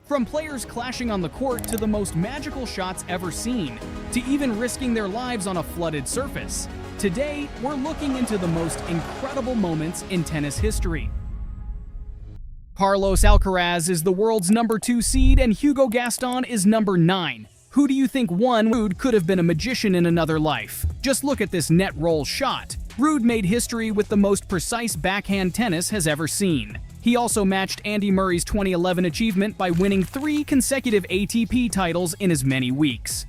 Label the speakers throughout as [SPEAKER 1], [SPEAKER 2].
[SPEAKER 1] From players clashing on the court to the most magical shots ever seen, to even risking their lives on a flooded surface. Today, we're looking into the most incredible moments in tennis history. Carlos Alcaraz is the world's #2 seed and Hugo Gaston is #9. Who do you think won? Ruud could have been a magician in another life. Just look at this net roll shot. Ruud made history with the most precise backhand tennis has ever seen. He also matched Andy Murray's 2011 achievement by winning 3 consecutive ATP titles in as many weeks.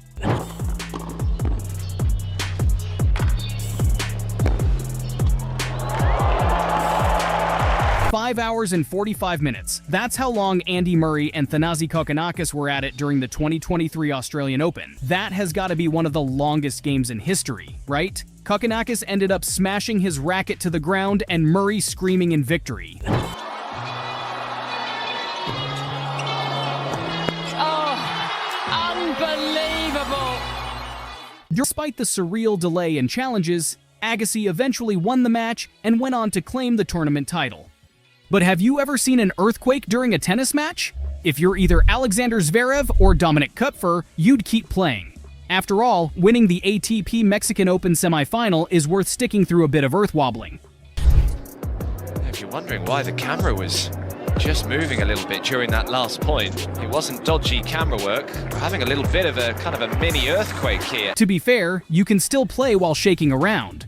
[SPEAKER 1] 5 hours and 45 minutes. That's how long Andy Murray and Thanasi Kokkinakis were at it during the 2023 Australian Open. That has got to be one of the longest games in history, right? Kokkinakis ended up smashing his racket to the ground and Murray screaming in victory.
[SPEAKER 2] Unbelievable!
[SPEAKER 1] Despite the surreal delay and challenges, Agassi eventually won the match and went on to claim the tournament title. But have you ever seen an earthquake during a tennis match? If you're either Alexander Zverev or Dominic Kupfer, you'd keep playing. After all, winning the ATP Mexican Open semifinal is worth sticking through a bit of earth wobbling.
[SPEAKER 3] If you're wondering why the camera was just moving a little bit during that last point, it wasn't dodgy camera work. We're having a little bit of a kind of a mini earthquake here.
[SPEAKER 1] To be fair, you can still play while shaking around.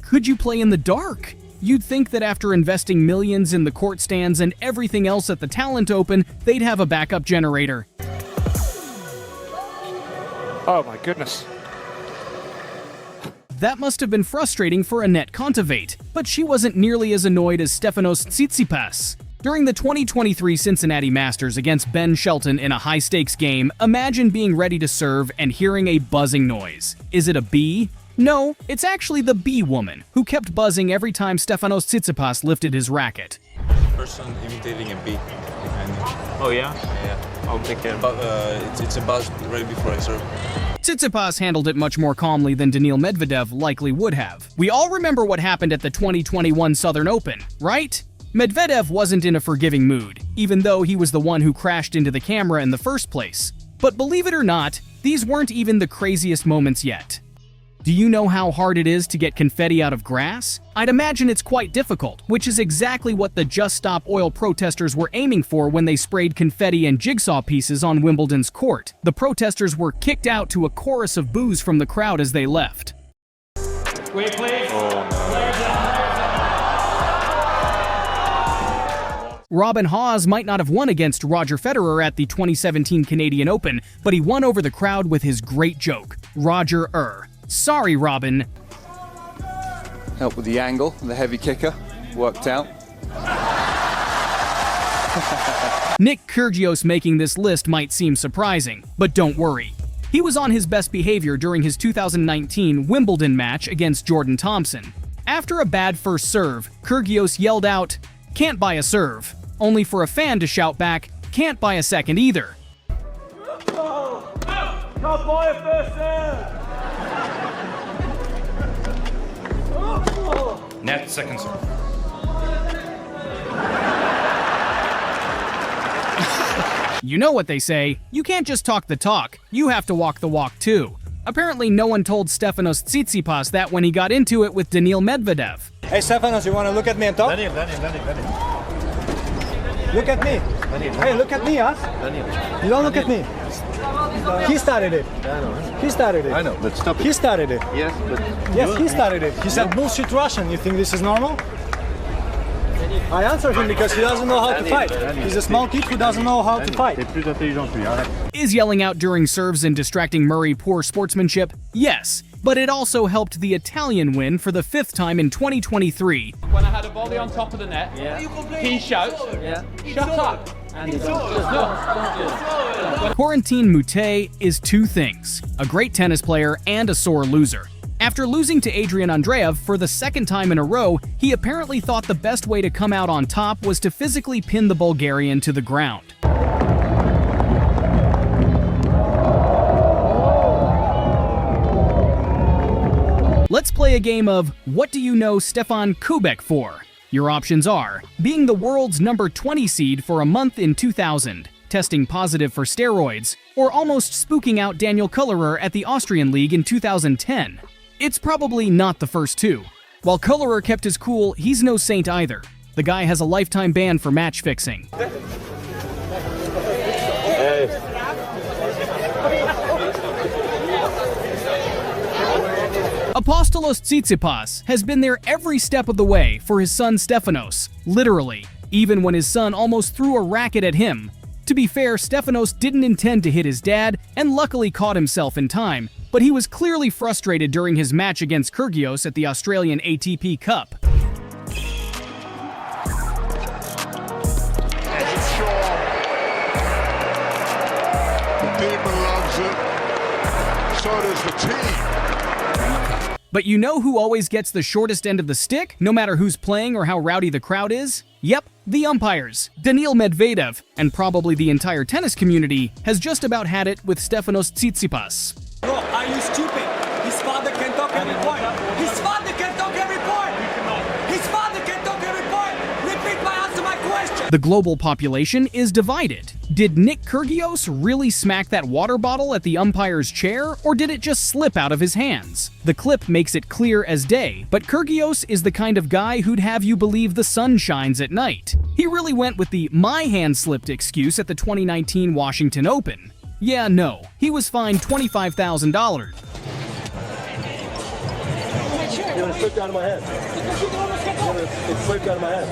[SPEAKER 1] Could you play in the dark? You'd think that after investing millions in the court stands and everything else at the Talent Open, they'd have a backup generator.
[SPEAKER 4] Oh my goodness.
[SPEAKER 1] That must have been frustrating for Anett Kontaveit, but she wasn't nearly as annoyed as Stefanos Tsitsipas. During the 2023 Cincinnati Masters against Ben Shelton in a high-stakes game, imagine being ready to serve and hearing a buzzing noise. Is it a bee? No, it's actually the bee woman, who kept buzzing every time Stefanos Tsitsipas lifted his racket.
[SPEAKER 5] Person imitating a bee behind me.
[SPEAKER 4] Oh yeah?
[SPEAKER 5] Yeah. I'll take care. But it's a buzz right before I serve.
[SPEAKER 1] Tsitsipas handled it much more calmly than Daniil Medvedev likely would have. We all remember what happened at the 2021 Southern Open, right? Medvedev wasn't in a forgiving mood, even though he was the one who crashed into the camera in the first place. But believe it or not, these weren't even the craziest moments yet. Do you know how hard it is to get confetti out of grass? I'd imagine it's quite difficult, which is exactly what the Just Stop Oil protesters were aiming for when they sprayed confetti and jigsaw pieces on Wimbledon's court. The protesters were kicked out to a chorus of boos from the crowd as they left.
[SPEAKER 2] Wait, please.
[SPEAKER 1] Robin Haas might not have won against Roger Federer at the 2017 Canadian Open, but he won over the crowd with his great joke, Roger. Sorry, Robin.
[SPEAKER 6] Help with the angle, the heavy kicker, worked out.
[SPEAKER 1] Nick Kyrgios making this list might seem surprising, but don't worry. He was on his best behavior during his 2019 Wimbledon match against Jordan Thompson. After a bad first serve, Kyrgios yelled out, "Can't buy a serve," only for a fan to shout back, "Can't buy a second either."
[SPEAKER 2] Can't buy a first serve.
[SPEAKER 7] Net second serve.
[SPEAKER 1] You know what they say, you can't just talk the talk, you have to walk the walk too. Apparently no one told Stefanos Tsitsipas that when he got into it with Daniil Medvedev.
[SPEAKER 8] Hey Stefanos, you want to look at me and talk?
[SPEAKER 7] Daniel.
[SPEAKER 8] Look at me. Hey, look at me, huh? You don't look at me. He started it. He started it.
[SPEAKER 7] I know, but stop it.
[SPEAKER 8] He started it.
[SPEAKER 7] Yes, but...
[SPEAKER 8] Yes, he started it. He said bullshit Russian. You think this is normal? I answered him because he doesn't know how to fight. He's a small kid who doesn't know how to fight.
[SPEAKER 1] Is yelling out during serves and distracting Murray poor sportsmanship? Yes, but it also helped the Italian win for the 5th time in 2023.
[SPEAKER 2] When I had a volley on top of the net, he shouts, "Shut up!"
[SPEAKER 1] Corentin Moutet is 2 things, a great tennis player and a sore loser. After losing to Adrian Andreev for the 2nd time in a row, he apparently thought the best way to come out on top was to physically pin the Bulgarian to the ground. Let's play a game of What Do You Know Stefan Kubek For? Your options are being the world's #20 seed for a month in 2000, testing positive for steroids, or almost spooking out Daniel Kullerer at the Austrian League in 2010. It's probably not the first two. While Kullerer kept his cool, he's no saint either. The guy has a lifetime ban for match fixing. Apostolos Tsitsipas has been there every step of the way for his son Stefanos, literally, even when his son almost threw a racket at him. To be fair, Stefanos didn't intend to hit his dad and luckily caught himself in time, but he was clearly frustrated during his match against Kyrgios at the Australian ATP Cup.
[SPEAKER 7] So does the team.
[SPEAKER 1] But you know who always gets the shortest end of the stick, no matter who's playing or how rowdy the crowd is? Yep, the umpires. Daniil Medvedev, and probably the entire tennis community, has just about had it with Stefanos Tsitsipas.
[SPEAKER 8] Bro, are you stupid? His father can talk every point. His father can talk every point. His father can talk every point. Repeat my answer my question.
[SPEAKER 1] The global population is divided. Did Nick Kyrgios really smack that water bottle at the umpire's chair, or did it just slip out of his hands? The clip makes it clear as day, but Kyrgios is the kind of guy who'd have you believe the sun shines at night. He really went with the "my hand slipped" excuse at the 2019 Washington Open. Yeah, no, he was fined $25,000.
[SPEAKER 9] Yeah, but it slipped out of my head. It slipped out of my head.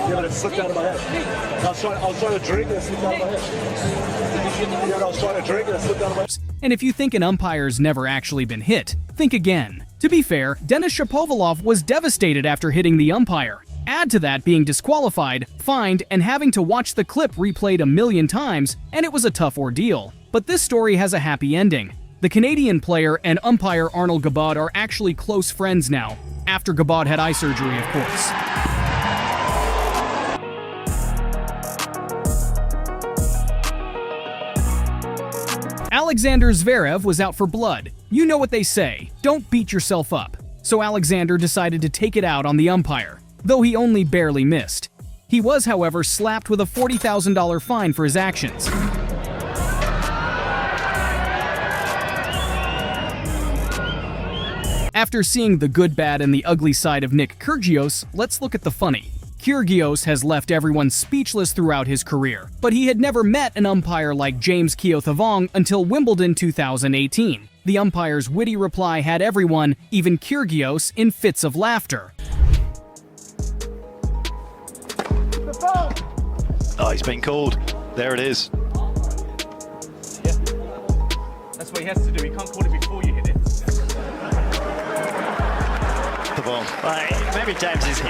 [SPEAKER 9] Yeah, but it slipped out of my head. I was trying to drink and it slipped out of my head. Yeah, I was trying to drink and it slipped out of my head.
[SPEAKER 1] And if you think an umpire's never actually been hit, think again. To be fair, Denis Shapovalov was devastated after hitting the umpire. Add to that being disqualified, fined, and having to watch the clip replayed a million times, and it was a tough ordeal. But this story has a happy ending. The Canadian player and umpire Arnold Gabad are actually close friends now, after Gabad had eye surgery, of course. Alexander Zverev was out for blood. You know what they say, don't beat yourself up. So Alexander decided to take it out on the umpire, though he only barely missed. He was, however, slapped with a $40,000 fine for his actions. After seeing the good, bad, and the ugly side of Nick Kyrgios, let's look at the funny. Kyrgios has left everyone speechless throughout his career, but he had never met an umpire like James Keothavong until Wimbledon 2018. The umpire's witty reply had everyone, even Kyrgios, in fits of laughter.
[SPEAKER 10] Oh, he's been called. There it is.
[SPEAKER 2] Yeah. That's what he has to do. He can't call it before you hit it.
[SPEAKER 10] The ball. Maybe James is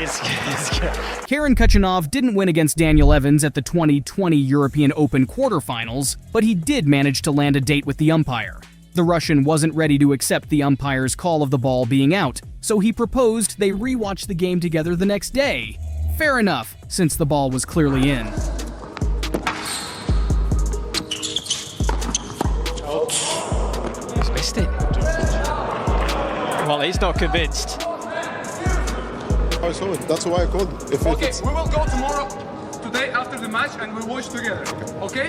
[SPEAKER 1] Karen Khachanov didn't win against Daniel Evans at the 2020 European Open quarterfinals, but he did manage to land a date with the umpire. The Russian wasn't ready to accept the umpire's call of the ball being out, so he proposed they rewatch the game together the next day. Fair enough, since the ball was clearly in.
[SPEAKER 10] He's missed it. Well, he's not convinced.
[SPEAKER 7] I saw it. That's why I called.
[SPEAKER 11] Okay, we will go tomorrow, today after the match, and we'll watch together. Okay? Okay?